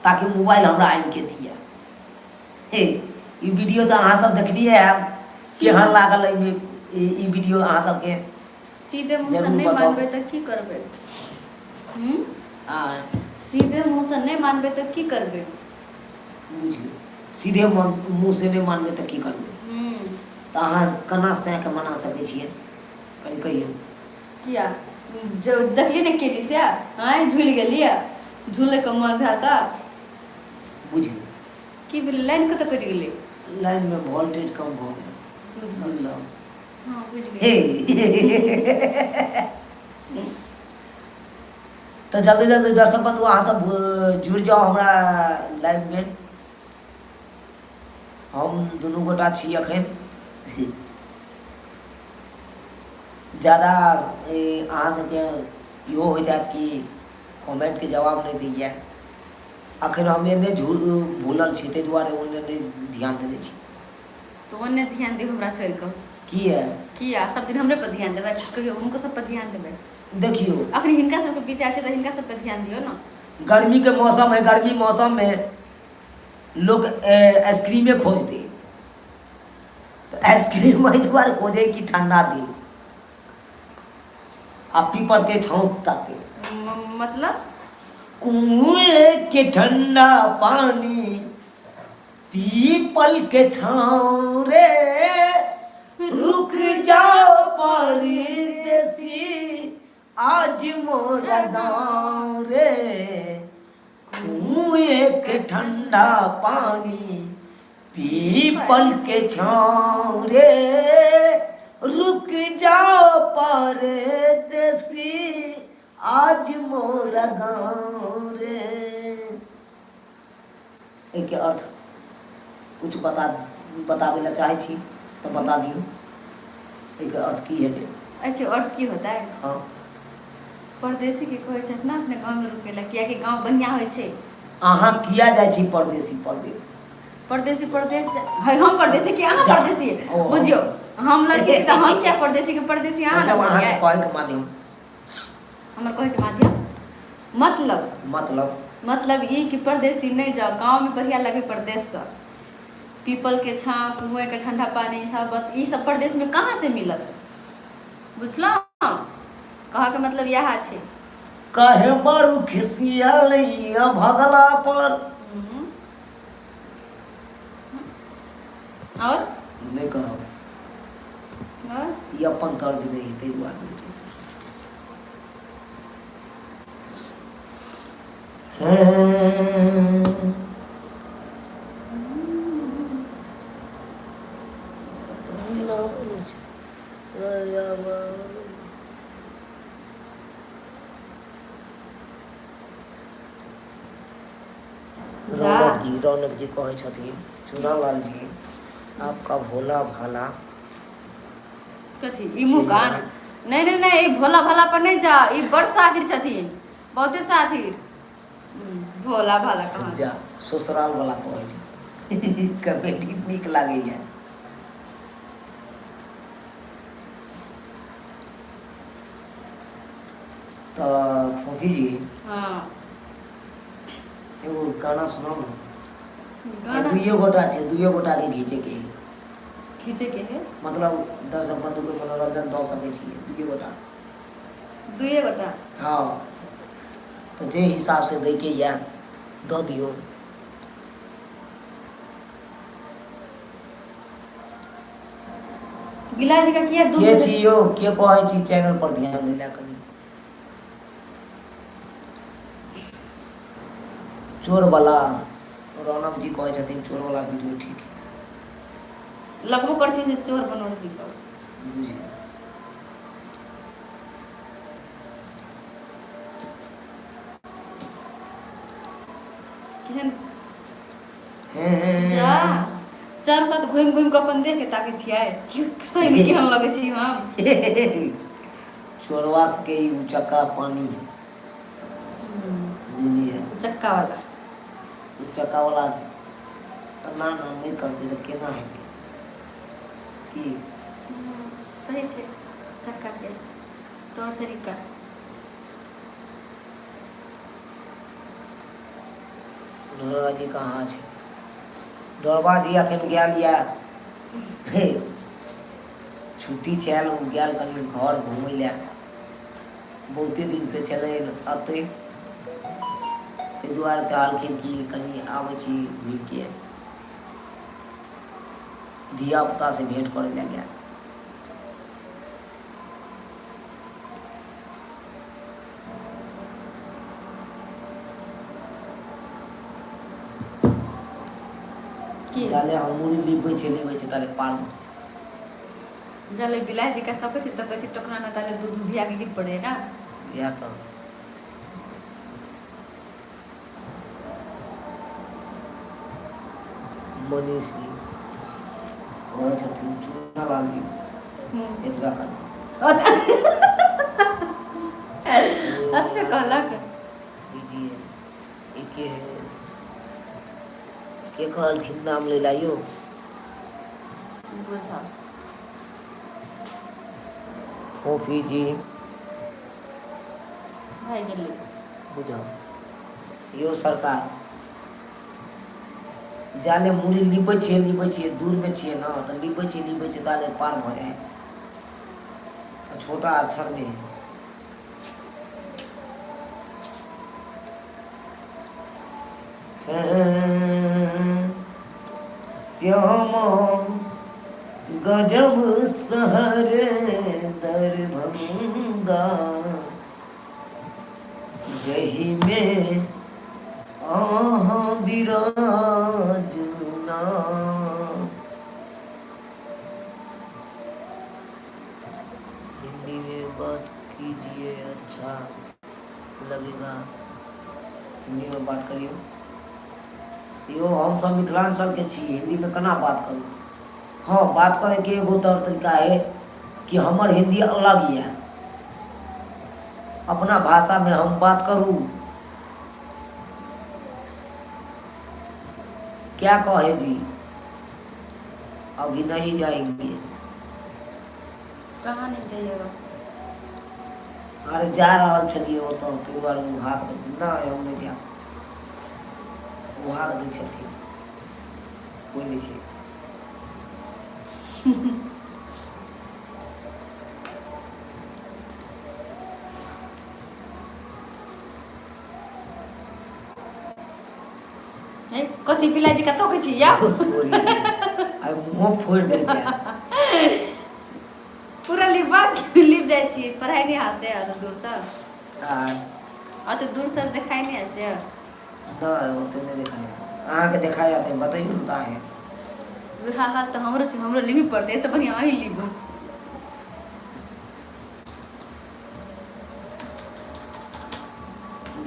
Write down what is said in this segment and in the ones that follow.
ताकि मोबाइल हमरा आनि के दिए। हे ई वीडियो तो अहाँ सब देखलिए है केहन लागल ई वीडियो अहाँ सबके सीधे मुँह से नहीं मानबे तो की करबे? सीधे मुँह से नहीं मानबे तो की करबे? बुझियो सीधे मुँह से नहीं मानबे तो की करबे? तो अहाँ केना से के मना सकै छियै कनि कहियो। किया जो देखली ने केली से आय झूल गेलिए झूले के मन भेल त बुझियो की भेल लाइन कत कटि गेलै? लाइन में वोल्टेज कम भ गेल बुझलौ। हां बुझ गेलिए। तो जल्दी जल्दी दर्शक बंधु अहाँ सब जुड़ जाओ हमरा लाइव में। हम दुनू गोटा छी अखन ज़्यादा अहाँ सबके इहो हो जात कि कमेंट के जवाब नहीं दैए। अखन हम एने भूलल छी ताहि दुआरे ओने नहीं ध्यान देने छी। तो ओने ध्यान दियो हमरा छोड़ के। किया सब दिन हमरे पर ध्यान देबै कहियो उनको सब पर ध्यान देबै? देखियो अखन हिनका सब के विचार छै त हिनका सब पर ध्यान दियो ना। गर्मी के मौसम है, गर्मी मौसम में लोग आइसक्रीमे खोजते तो आइसक्रीम एहि दुआरे खोजे कि ठंडा दे आ पीपर के छाँव ताकते। मतलब कुएं के ठंडा पानी पीपल के छाँव रे रुक जाओ परदेसी आज मोरा गाँव रे। कुएं के ठंडा पानी पीपल के छाँव रे रुक जाओ परदेसी आज मोरा गाँव रे। एके अर्थ कुछ बतावे ला चाहे छी तो बता दियो एके अर्थ की हेतै? एके अर्थ की होता है? हाँ परदेसी के कहै छथि ना अपने गाँव में रुके ला किया कि गाँव बढ़िया होय छै। अहाँ किया जाय छी परदेसी परदेसी परदेश है हम परदेसी कि अहाँ परदेसी बुझियो हम लड़की त हम क्या परदेसी के परदेसी अहाँ ना अहाँ के कहै के माध्यम हमर कहै के माध्यम मतलब ई कि परदेसी नहीं जाओ गाँव में बढ़िया लगे परदेश से पीपल के छाँव कुएं के ठंडा पानी सब ई सब परदेश में कहाँ से मिलत बुझलो। कहा के मतलब यह छै कहे मारू खिसियल भगला पर और नहीं कहो ये अपन तर्ज नहीं है दुआरे रौनक जी कहे छथिन चूनालाल जी आपका भोला भाला कथी ई मुकान नहीं भोला भाला पर नहीं जा ई बड़ साथिर छथिन बहुते साथिर भोला भाला कहाँ जा ससुराल वाला कहे छै कमेटी नीक लागे है। तो फूफी जी हां एगो गाना सुनाओ ना। दुइये गोटा छै दुइये गोटा के खींचे के है मतलब दर्शक बंधु के मनोरंजन दऽ सकै छियै दुइये गोटा। हाँ तो जे हिसाब से दै के या दऽ दियो। गिलास का किया दूध के छियो के कहै छी चैनल पर ध्यान देला कनी। चोर वाला रौनक जी कहे छथिन चोर वाला वीडियो ठीक है लगबो कर छै चोर बनोर जी पर केहन जा चार बात घूम घूम के अपन देख के ताके छियै सही में केहन लगे छी हम चोरवा के चक्का पानी बुझलिए चक्का वाला ना नहीं करते तो केना हेतै की सही छै चक्का के तौर तरीका ढोलबा जी कहाँ छै? ढोलबा जी अखन गेल या छुट्टी छल, ओ गेल कनि घर घूमय लए, बहुते दिन से छलै अतै, ताहि दुआरे चाहलखिन कि कनि आबै छी घुमिके धियापुता से भेंट करे लए गेल। जाले हम मुड़ी लिबै छै ताले पार जले बिलाय जी का तक छी टोकना ना ताले दूध धिया के गीत पड़े ना या तो मनीष जी वह छथिन चूना लाल जी एतबा कर अतबे कहलक जी एके है के कहलखिन नाम ले लाइयो बुझा फोफी जी भाई गेली बुझाओ यो सरकार जाले मुड़ी लिबै छियै दूर में छियै ना तो लिबै छियै ताले पार भ जाए। छोटा अक्षर में श्यामा गजब शहर दरभंगा जही में आहा विराजना। हिंदी में बात कीजिए, अच्छा लगेगा, हिंदी में बात करियो। यो हम सब मिथिलांचल के छी, हिंदी में केना बात करूँ? हाँ, बात करे के एगो तौर तरीका है कि हमर हिंदी अलग है, अपना भाषा में हम बात करूँ। क्या कहे जी? अभी नहीं जाएंगे। कहाँ नहीं जाइएगा? अरे जा रहा छलिए वो तो बार भाग ना हम नहीं जा भाग दै छथिन कोई नहीं छै। कथी पिलाई जी कतो के छी या आई मुंह फोड़ दे दिया पूरा लिप जाय छी, पढ़ाई नहीं आते आ दूर से आ तो दूर से दिखाई नहीं ऐसे ना होते नहीं दिखाया। आहा के दिखाया तो बताइए ना है हां हां तो हमरो लिबी पड़ते ऐसे बढ़िया अही लिबू।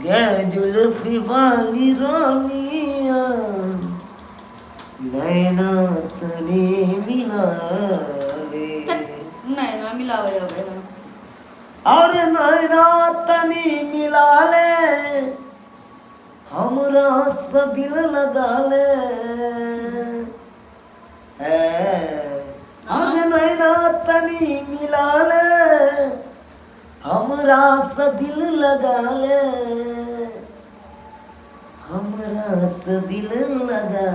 गे जुल्फी वाली रानिया नैना तनी मिला ले, नैना मिलावे अब और नैना तनी मिला ले, हमरा से दिल लगा ले, अग नैना तनी मिला ले, हमरा से दिल लगा ले, हमरा से दिल लगा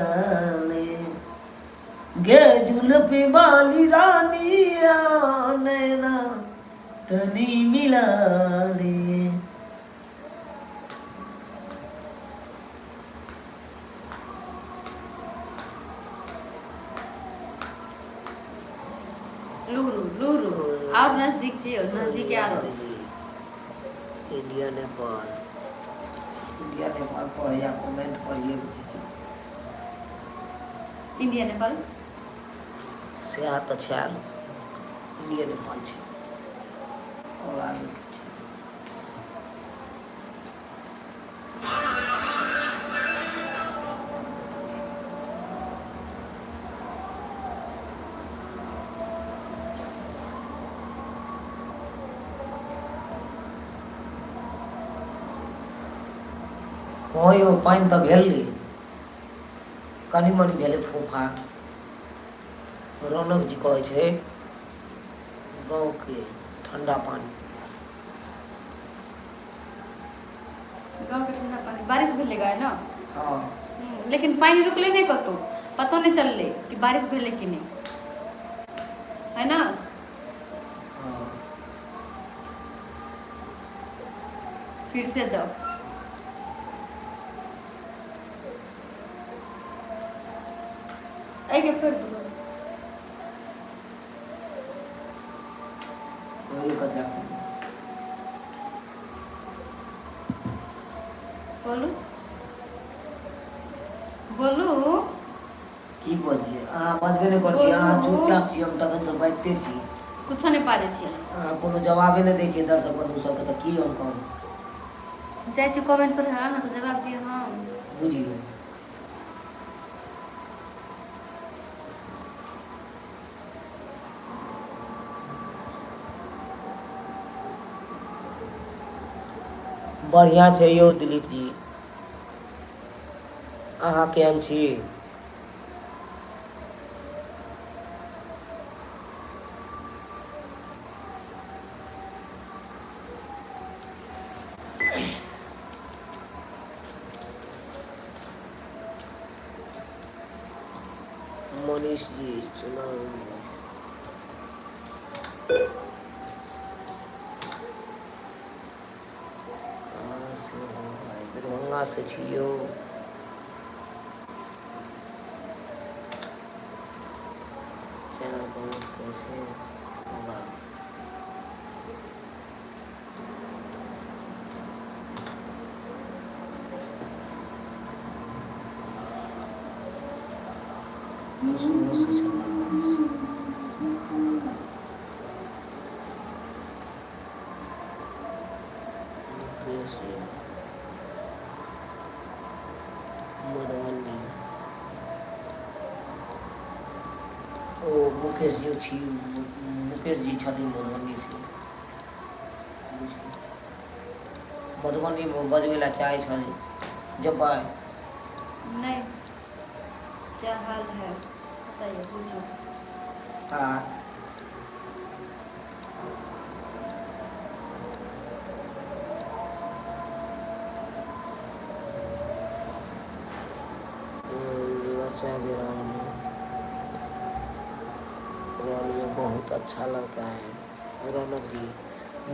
ले। गे जुल्फी वाली रानिया नैना तनी मिला ले। लूरू और नजदीक चाहिए, नजदीक आ रहा इंडिया नेपाल पर या कमेंट करिए। इंडिया नेपाल से तो छल इंडिया नेपाल छै और आगे के छै। हाँ यो पानि तऽ भेलै, कनी मनी भेलै फूफा। रौनक जी कहै छै गाँव के ठंडा पानी, गाँव के ठंडा पानी बारिश भेलेगा है ना। हाँ लेकिन पानी रुकले नहीं कतो, पतो नहीं चलले कि बारिश भेले कि नहीं, है ना। हाँ। फिर से जाओ। आइए फिर वही कतला बोलू बोलू की बजिए अहाँ बजबे नहीं कर छी, अहाँ चुपचाप छी, हम तखन से बाजते छी, कुछ नहीं पारे छी, अहाँ कोनो जवाबे नहीं दै छी दर्शक बंधु सबके, तऽ की हम कहूँ। जाइ छी कमेंट पर, हाँ तो जवाब दिए हाँ। बुझिए बढ़िया छै यौ दिलीप जी, अहाँ केहन छी। मनीष जी चुनाव दरभंगा से छी यौ। चैनल पर कैसे होगा। मधुबनी ओ मुकेश जी छी, मुकेश जी छथिन मधुबनी से, मधुबनी में बजबै ला चाहै छथिन, जबै नहीं, क्या हाल है बताइए, पूछो। हाँ बहुत अच्छा लगता है रौनक जी।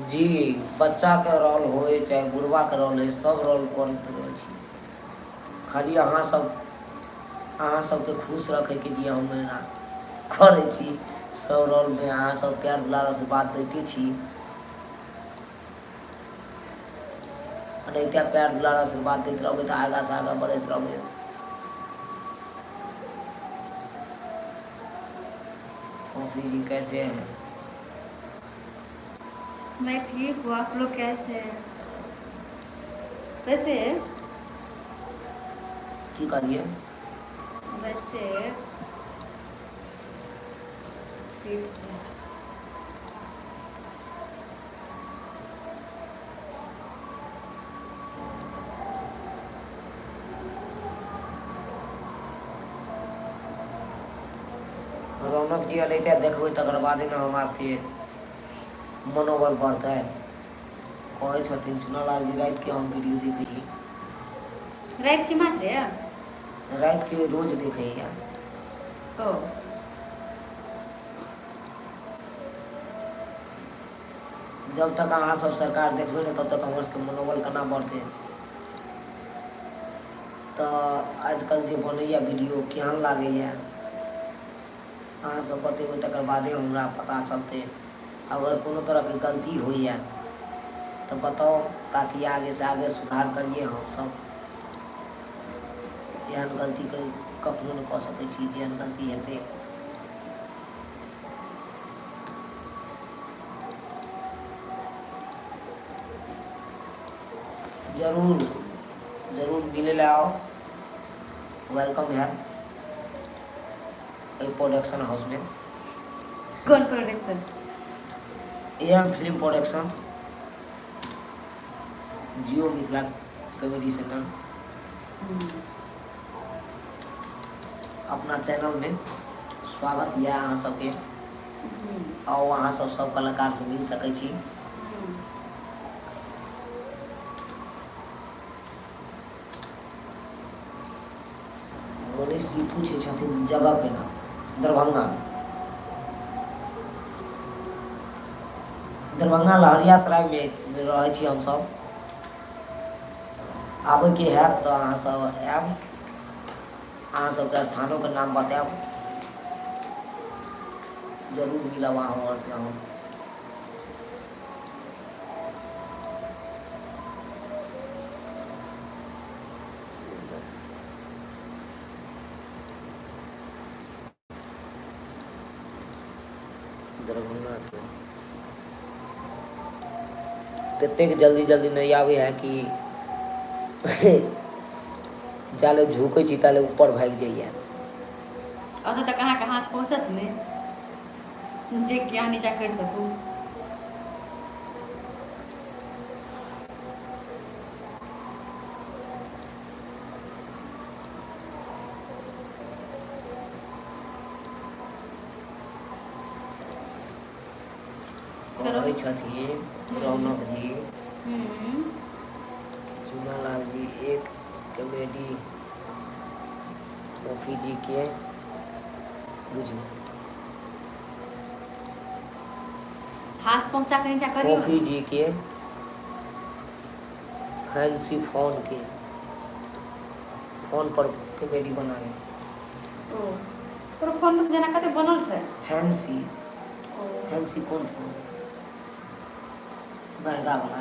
जी बच्चा के रोल होए चाहे बुढ़वा के रोल है, सब रोल करते रहे छी, खाली अहाँ सबके खुश रखे के लिए हम एना करे छी, सब रोल में अहाँ सब प्यार दुलार से बात देते छी, अनैते प्यार दुलार से बात देते रहोगे तो आगा से आगा बढ़ते रहोगे। कॉफी जी कैसे हैं। मैं ठीक हूँ, आप लोग कैसे हैं। वैसे की करिए वैसे फिर से रौनक जी अनैते देखबै तकर बादे ने हमरा सबके मनोबल बढ़तै। कहै छथिन चुनालाल जी रात के हम वीडियो देखै छी, रात की मात्र है रात के रोज देखे हैं। तो जब तक अहाँ सब सरकार देखबै ने तब तक हमर सबके मनोबल केना बढ़तै। तो आजकल जे बनैया वीडियो केहन लागैया अहाँ सब बतेबै तकर बादे हमरा पता चलतै। अगर कोनो तरह के गलती होइया तो बताओ, ताकि आगे से आगे सुधार करिए। हम सब एहन गलती कखनो नहीं कऽ सकै छी, जेहन गलती हेतै जरूर जरूर मिले ला आओ, वेलकम है प्रोडक्शन हाउस में। कौन production. M film production, Jio Mithila comedy centre, अपना चैनल में स्वागत है अहाँ सबके। आओ अहाँ सब कलाकार से मिल सकै छी। गणेश जी पूछे छथिन जगह के नाम। दरभंगा लहरियासराय में रहै छी हमसब। आबे के हैत तऽ अहाँ सब आयब, अहाँ सबके स्थानों के नाम बतायब, जरूर मिलब अहाँ से हम। दरभंगा के ततेक जल्दी जल्दी नहीं आवे है कि जाले झुकै छी ताले ऊपर भाग जाइए। अच्छा तक अहाँके हाथ पहुँचत ने जे कि अहाँ नीचा करि सकू। कहै छथिन रौनक जी, चुनालाल जी एक कॉमेडी कॉफी जी के बुझू हाथ पहुंचा के नीचा करियो। कॉफी जी के फैंसी फोन पर कॉमेडी बनावे। ओ पर फोन में जेना कते बनल छै फैंसी कौन फोन महंगा वाला।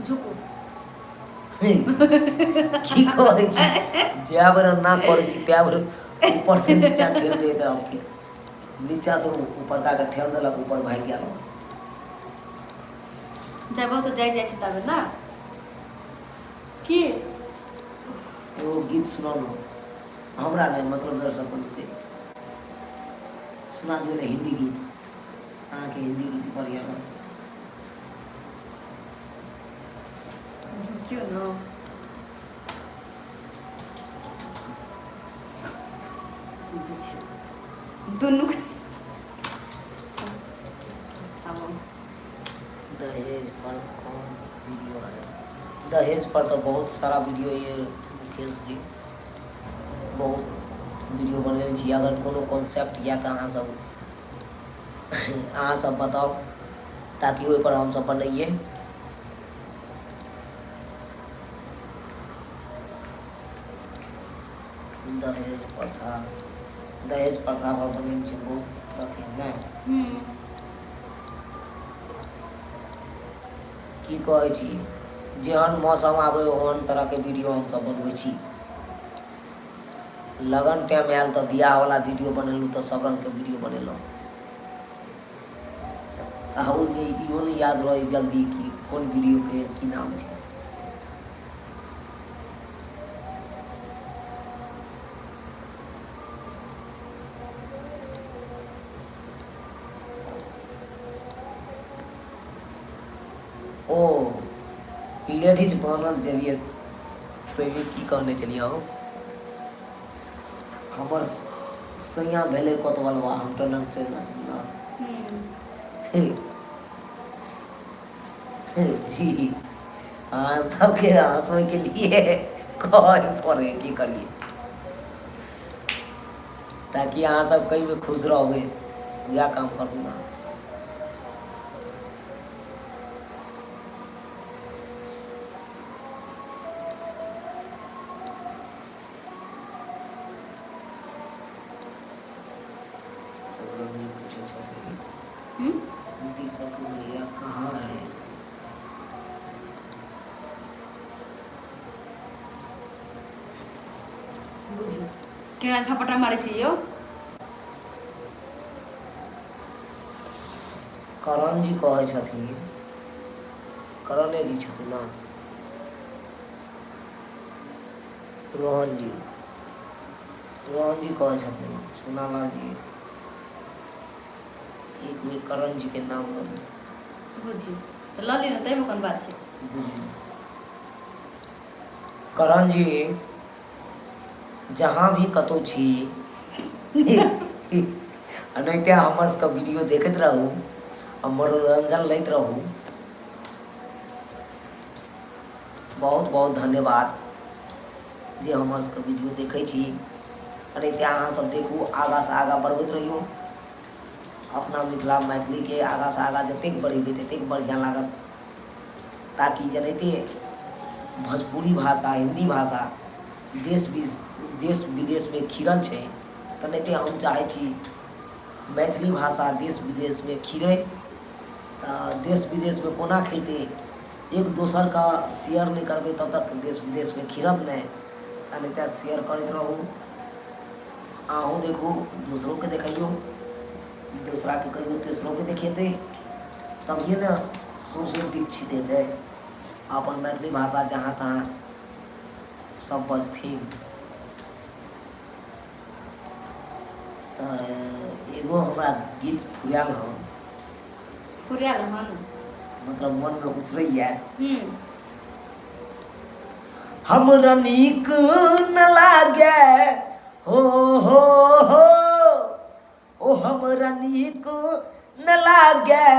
झुकू की कहै छी, जै बेर ना करै छी तै बेर ऊपर से नीचा ठेल देत आपके, नीचा से ऊपर का के ठेल देलक, ऊपर भाग गेल। जब तो जाय छै तब ना की एगो गीत सुनाउ हमरा नहीं, मतलब दर्शक बंधु के सुना दियो ने हिंदी गीत। अहाँ के हिंदी गीत बढ़िया लगे क्यों ना दोनों दहेज पर कौन वीडियो है? दहेज पर तो बहुत सारा वीडियो ये मुकेश जी बहुत वीडियो बनने छी। अगर कोनो कॉन्सेप्ट या तो अहाँ सब बताओ ताकि ओहि पर हम सब बनइए। दहेज प्रथा पर बने छी बहुत रखे नहीं की कहै छी, जेहन मौसम आवे ओहन तरह के वीडियो हम सब बनबै छी। लगन टाइम आयल तो बियाह वाला वीडियो बनेलू तो सब रंग के वीडियो बनेलू। इहो नहीं याद रही जल्दी कि कौन वीडियो के की नाम है। ओ लेडीज बनल चलिए पहले की कहने चलिए हो हमर सैया भेले कोतवालवा हम तो लग चलना चलना जी। हाँ सबके हंसों के लिए कहे पड़े की करिए ताकि अहाँ सब कहीं में खुश रहोगे, यह काम करूँगा। दीपक भैया कहाँ है? केना झपटा मारे छी यो? करण जी कहै छथिन, करणे जी छथिन ना, रोहन जी कहै छथिन सोनालाल जी एक बेर करण जी के नाम बुझी तो ल ली न तै में कोन बात छै। करण जी जहाँ भी कतौ छी अनैते हमर सबके वीडियो देखैत रहू आ मनोरंजन लैत रहू। बहुत बहुत धन्यवाद जे हमर सबके वीडियो देखै छी। एनाहिते अहाँ सब देखू, आगाँसँ आगाँ बढ़बैत रहियौ। अपना मिथिला मैथिलीके आगाँसँ आगाँ जतेक बढ़ेबै ततेक बढ़िआँ लागत, ताकि जेनाहिते भोजपुरी भाषा, हिंदी भाषा देश विदेशमे खिरल छै, तेनाहिते हम चाहै छी मैथिली भाषा देश विदेशमे खिरै। देश विदेशमे कोना खिरतै, एक दोसर का शेयर नहीं करबै तब तक देश विदेश में खिरत नहीं। अनिता शेयर करते रहू, आहू देखू, दूसरों के देखियो, दूसरा के कहियो, तेसरों के देखेते, तब ये ना सोच विकसित हेतै। अपन मैथिली भाषा जहाँ तहाँ सब बजथिन। एगो हमरा गीत फुराल हन, मतलब मन में उतरैया। हमरा नीक न लागे हो ओ हमरा नीक न लागे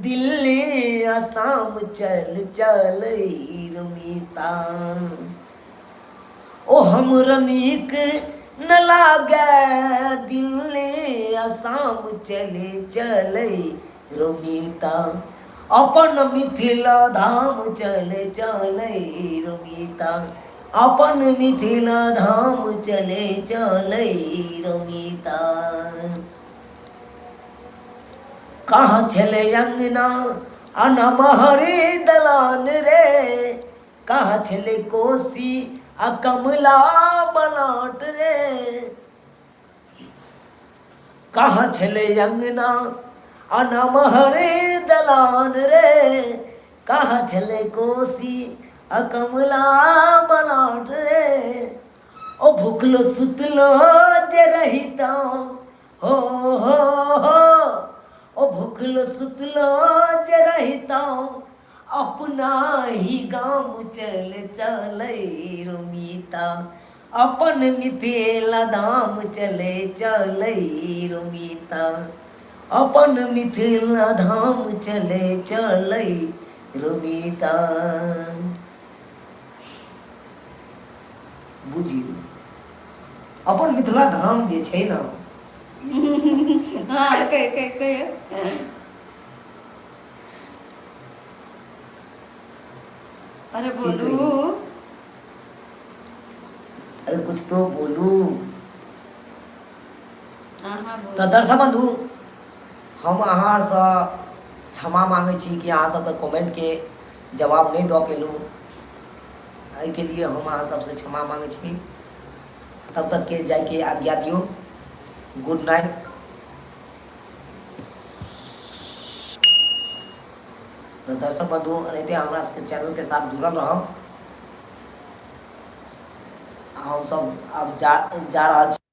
दिल्ली आसाम चल चल रमिता। ओ हमरा नीक न लागे दिल्ली आसाम चले चले रमिता। अपन मिथिला धाम चले चले रमिता। अपन मिथिला धाम चले चले रमिता। कहाँ छले अंगना अनमहरे दलान रे, कहाँ छले कोसी आ कमला बलाट रे। कहाँ छले अंगना अनमहरे दलान रे, कहाँ छले कोसी आ कमला बलाट रे। ओ भूखलो सुतलो जे रहिता हो ओ भूखलो सुतलो जे रहिता, अपना ही गाँव चल चले रमिता। अपन मिथिला धाम चले चले रमिता। अपन मिथिला धाम चले चले रमिता। बुझियो अपन मिथिला धाम जे छै ना, हाँ कहे अरे बोलू, अरे कुछ तो बोलू। तो दर्शक बंधु, हम अहाँ से क्षमा मांगे छी कि अहाँ सबके कमेंट के जवाब नहीं दऽ पेलू। एहि के लिए हम अहाँ सबसे क्षमा मांगे छी। तब तक के जाके आज्ञा दियो। Good night. तो दर्शक बंधु, एनाहिते हमरा सबके चैनल के साथ जुड़ल रहब। हम सब अब जा रहल छी।